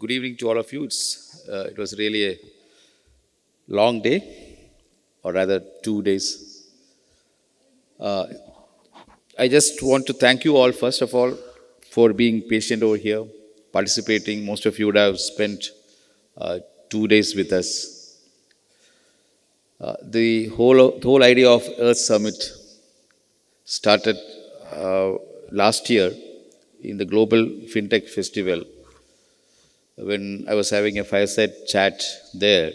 Good evening to all of you. It was really a long day, or rather 2 days. I just want to thank you all, first of all, for being patient over here, participating. Most of you would have spent 2 days with us. The whole idea of Earth Summit started last year in the Global FinTech Festival, when I was having a fireside chat there.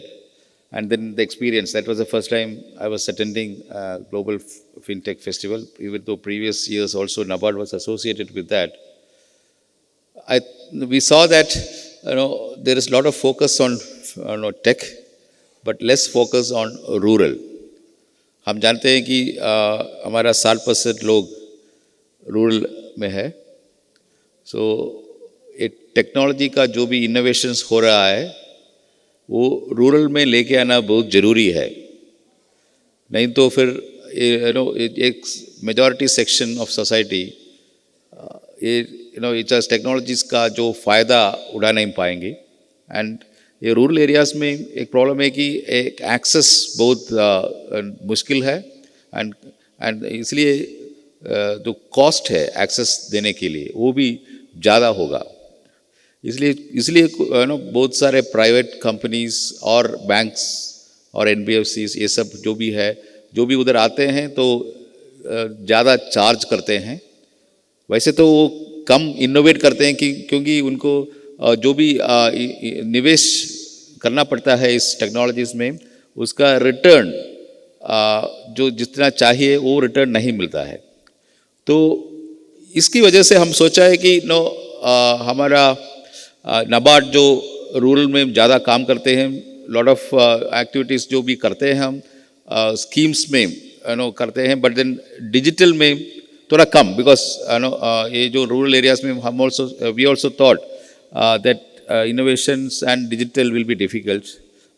And then the experience, that was the first time I was attending Global FinTech Festival, even though previous years also NABARD was associated with that. We saw that there is a lot of focus on tech, but less focus on rural. हम जानते हैं कि हमारा 60% लोग rural में है. सो एक technology का जो भी इनोवेशंस हो रहा है वो रूरल में लेके आना बहुत ज़रूरी है. नहीं तो फिर एक मेजॉरिटी सेक्शन ऑफ सोसाइटी इस टेक्नोलॉजीज़ का जो फ़ायदा उठा नहीं पाएंगे. एंड ये रूरल एरियाज़ में एक प्रॉब्लम है कि एक एक्सेस बहुत मुश्किल है. एंड इसलिए जो कॉस्ट है एक्सेस देने के लिए वो भी ज़्यादा होगा. इसलिए बहुत सारे प्राइवेट कंपनीज और बैंक्स और NBFCs ये सब जो भी उधर आते हैं तो ज़्यादा चार्ज करते हैं. वैसे तो वो कम इनोवेट करते हैं क्योंकि उनको जो भी निवेश करना पड़ता है इस टेक्नोलॉजीज़ में, उसका रिटर्न जो जितना चाहिए वो रिटर्न नहीं मिलता है. तो इसकी वजह से हम सोचा है कि हमारा NABARD जो रूरल में ज़्यादा काम करते हैं, लॉट ऑफ एक्टिविटीज़ जो भी करते हैं हम स्कीम्स में करते हैं, बट देन डिजिटल में थोड़ा कम, बिकॉज ये जो रूरल एरियाज़ में हम we also thought that innovations and digital will be difficult.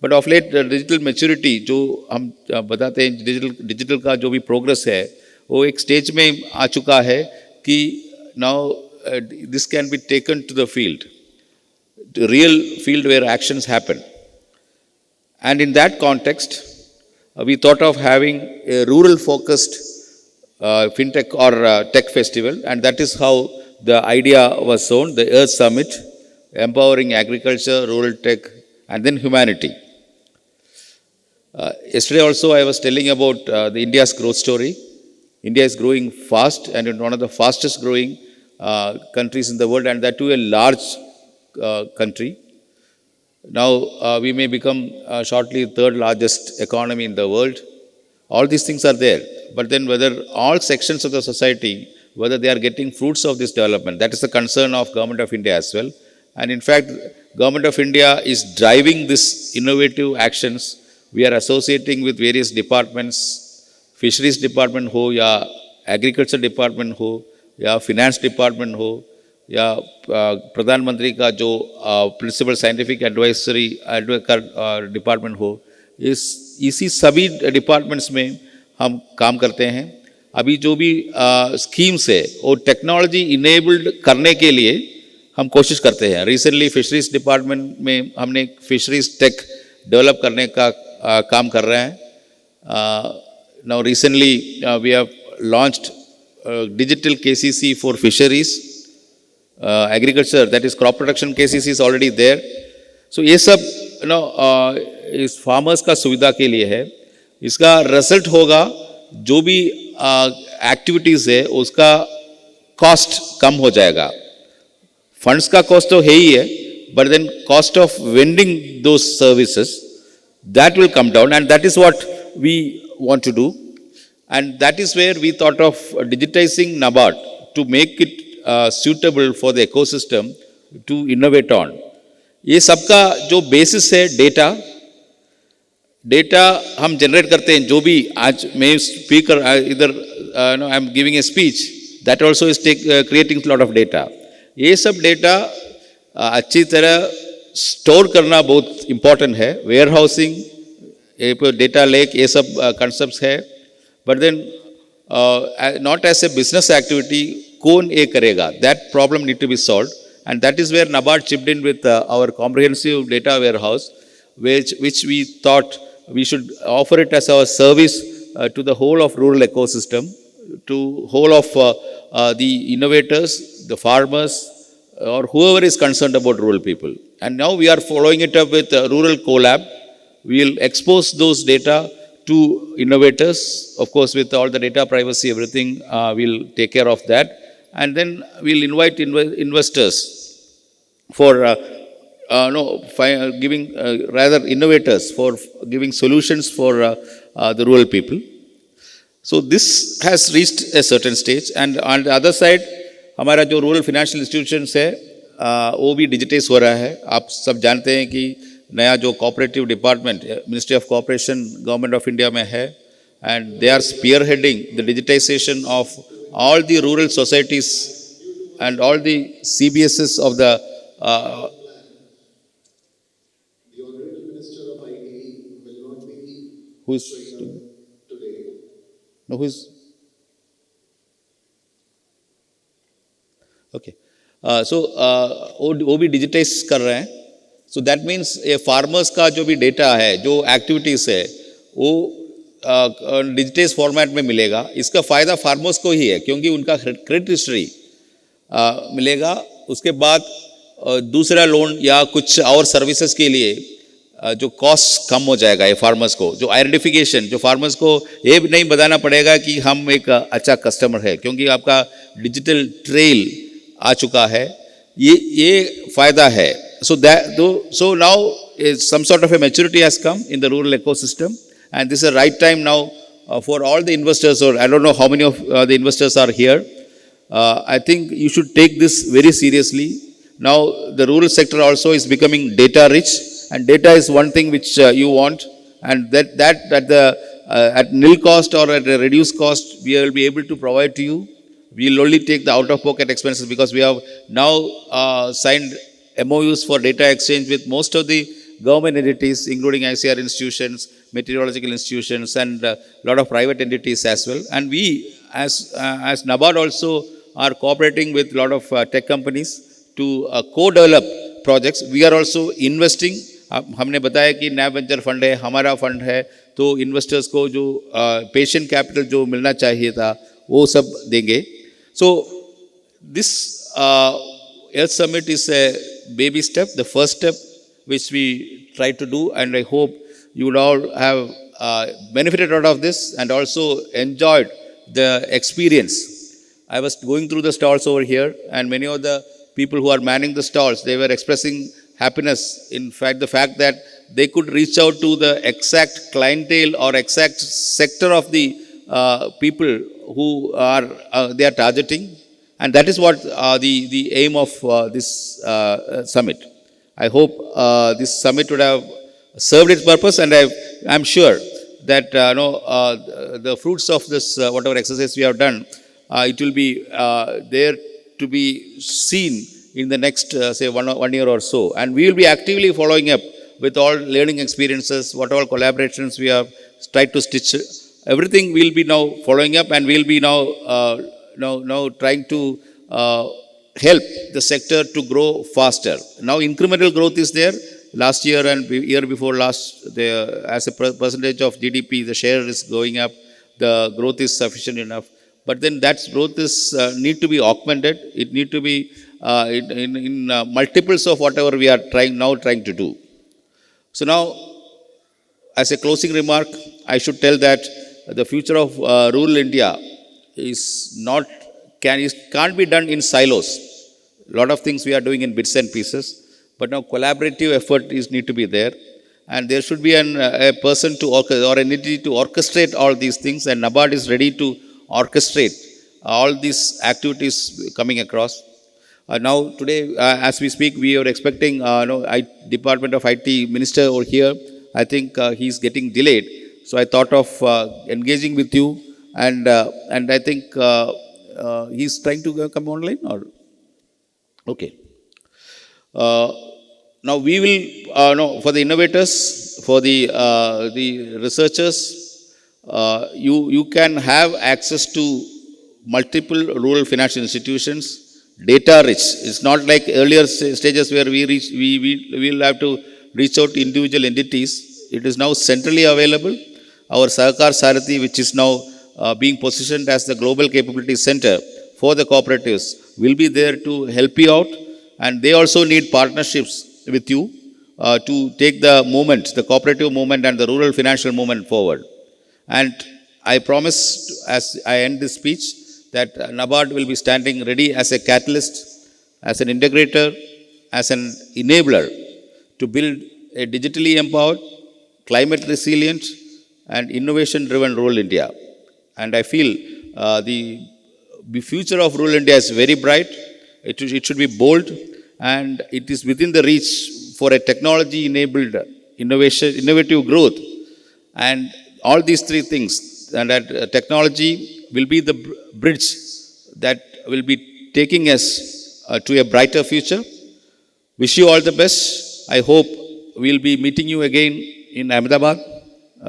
But of late digital maturity जो हम बताते हैं, डिजिटल का जो भी प्रोग्रेस है वो एक स्टेज में आ चुका है कि now this can be taken to the field, the real field where actions happen. And in that context, we thought of having a rural focused fintech or tech festival, and that is how the idea was sown, the Earth Summit, empowering agriculture, rural tech, and then humanity. Yesterday also I was telling about the India's growth story. India is growing fast and one of the fastest growing countries in the world, and that too a large country. Now we may become shortly third largest economy in the world. All these things are there, but then whether all sections of the society, whether they are getting fruits of this development, that is the concern of Government of India as well. And in fact, Government of India is driving this innovative actions. We are associating with various departments, fisheries department हो या agriculture department हो या finance department हो या प्रधानमंत्री का जो principal scientific advisory department हो, इसी सभी डिपार्टमेंट्स में हम काम करते हैं. अभी जो भी स्कीम्स है वो टेक्नोलॉजी इनेबल्ड करने के लिए हम कोशिश करते हैं. रिसेंटली फिशरीज डिपार्टमेंट में हमने फिशरीज टेक डेवलप करने का काम कर रहे हैं. Now recently we have launched digital KCC for fisheries. Agriculture, that is crop production KCC is already there. So ये सब इस फार्मर्स का सुविधा के लिए है. इसका रिजल्ट होगा जो भी एक्टिविटीज़ है उसका कॉस्ट कम हो जाएगा. फंड्स का कॉस्ट तो है ही है, but then cost of vending to services that will come down, and that is what we want to do. And that is where we thought of digitising NABARD to make it suitable for the ecosystem to innovate on. ये सबका जो basis है data हम generate करते हैं. जो भी आज मैं स्पीकर इधर I am giving a speech, that also is creating lot of data. ये सब डेटा अच्छी तरह स्टोर करना बहुत इम्पॉर्टेंट है. वेयर हाउसिंग, डेटा लेक, ये सब कंसेप्ट है. But then not as a business activity कौन ये करेगा, that problem need to be solve. And that is where NABARD chipped in with our comprehensive data warehouse, which we thought we should offer it as our service to the whole of rural ecosystem, to whole of the innovators, the farmers, or whoever is concerned about rural people. And now we are following it up with Rural Collab. We will expose those data to innovators, of course, with all the data privacy, everything, we'll take care of that. And then we'll invite investors for giving rather innovators for giving solutions for the rural people. So this has reached a certain stage, and on the other side, हमारा जो rural financial institutions है वो भी digitise हो रहा है. आप सब जानते हैं कि नया जो cooperative department ministry of cooperation government of India में है, and they are spearheading the digitization of all the rural societies and all the CBSs of the Honorable Minister of IT will not be who's today. no who's okay वो भी digitise कर रहे हैं. So that means ये farmers का जो भी data है, जो एक्टिविटीज़ है, वो डिजिटाइज फॉर्मेट में मिलेगा. इसका फ़ायदा फार्मर्स को ही है क्योंकि उनका क्रेडिट हिस्ट्री मिलेगा. उसके बाद दूसरा लोन या कुछ और सर्विसेज के लिए जो कॉस्ट कम हो जाएगा ये फार्मर्स को. जो आइडेंटिफिकेशन, जो फार्मर्स को ये नहीं बताना पड़ेगा कि हम एक अच्छा कस्टमर है क्योंकि आपका डिजिटल ट्रेल आ चुका है. ये फ़ायदा है. So now some sort of a maturity has come in the rural ecosystem. And this is the right time now for all the investors, or I don't know how many of the investors are here. I think you should take this very seriously. Now the rural sector also is becoming data rich, and data is one thing which you want, and that at nil cost or at a reduced cost we will be able to provide to you. We will only take the out of pocket expenses because we have now signed MOUs for data exchange with most of the government entities, including ICR institutions, meteorological institutions, and a lot of private entities as well. And we, as NABARD, also are cooperating with a lot of tech companies to co-develop projects. We are also investing. हमने बताया कि नया venture fund है, हमारा fund है, तो investors को जो पेशेंट कैपिटल जो मिलना चाहिए था वो सब देंगे. So this Earth Summit is a baby step, the first step which we try to do, and I hope you would all have benefited out of this and also enjoyed the experience. I was going through the stalls over here, and many of the people who are manning the stalls, they were expressing happiness. In fact, the fact that they could reach out to the exact clientele or exact sector of the people who are they are targeting, and that is what the aim of this summit. I hope this summit would have served its purpose, and I'm sure that the fruits of this whatever exercise we have done, it will be there to be seen in the next say one year or so, and we will be actively following up with all learning experiences, what all collaborations we have tried to stitch. Everything we will be now following up, and we will be now trying to help the sector to grow faster. Now incremental growth is there. Last year and year before last, as a percentage of GDP, the share is going up. The growth is sufficient enough. But then that growth is need to be augmented. It need to be in multiples of whatever we are trying to do. So now, as a closing remark, I should tell that the future of rural India can't be done in silos. A lot of things we are doing in bits and pieces, but now collaborative effort need to be there, and there should be a person to or an entity to orchestrate all these things, and NABARD is ready to orchestrate all these activities coming across. Now today, as we speak, we are expecting Department of IT Minister over here. I think he is getting delayed, so I thought of engaging with you, and I think he is trying to come online, or okay. Now we will for the innovators, for the researchers, you can have access to multiple rural financial institutions, data rich. It's not like earlier stages where we will have to reach out to individual entities. It is now centrally available. Our Sahakar Sarathi, which is now being positioned as the global capability center for the cooperatives, will be there to help you out. And they also need partnerships with you to take the movement, the cooperative movement and the rural financial movement forward. And I promise, as I end this speech, that NABARD will be standing ready as a catalyst, as an integrator, as an enabler to build a digitally empowered, climate resilient, and innovation-driven rural India. And I feel the future of rural India is very bright. It should be bold, and it is within the reach for a technology-enabled innovative growth. And all these three things, and that technology will be the bridge that will be taking us to a brighter future. Wish you all the best. I hope we'll be meeting you again in Ahmedabad,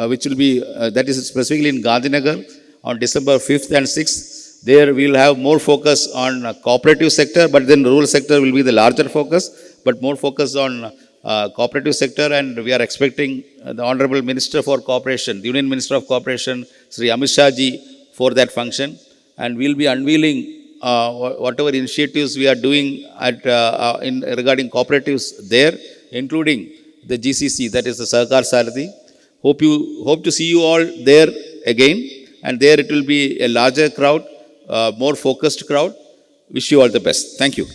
which will be, that is specifically in Gandhinagar, on December 5th and 6th. There we will have more focus on cooperative sector, but then rural sector will be the larger focus, but more focus on cooperative sector. And we are expecting the Honorable Minister for Cooperation, the Union Minister of Cooperation, Sri Amit Shah ji, for that function. And we will be unveiling whatever initiatives we are doing regarding cooperatives there, including the GCC, that is the Sahakar Sarathi. Hope to see you all there again, and there it will be a larger crowd, more focused crowd. Wish you all the best. Thank you.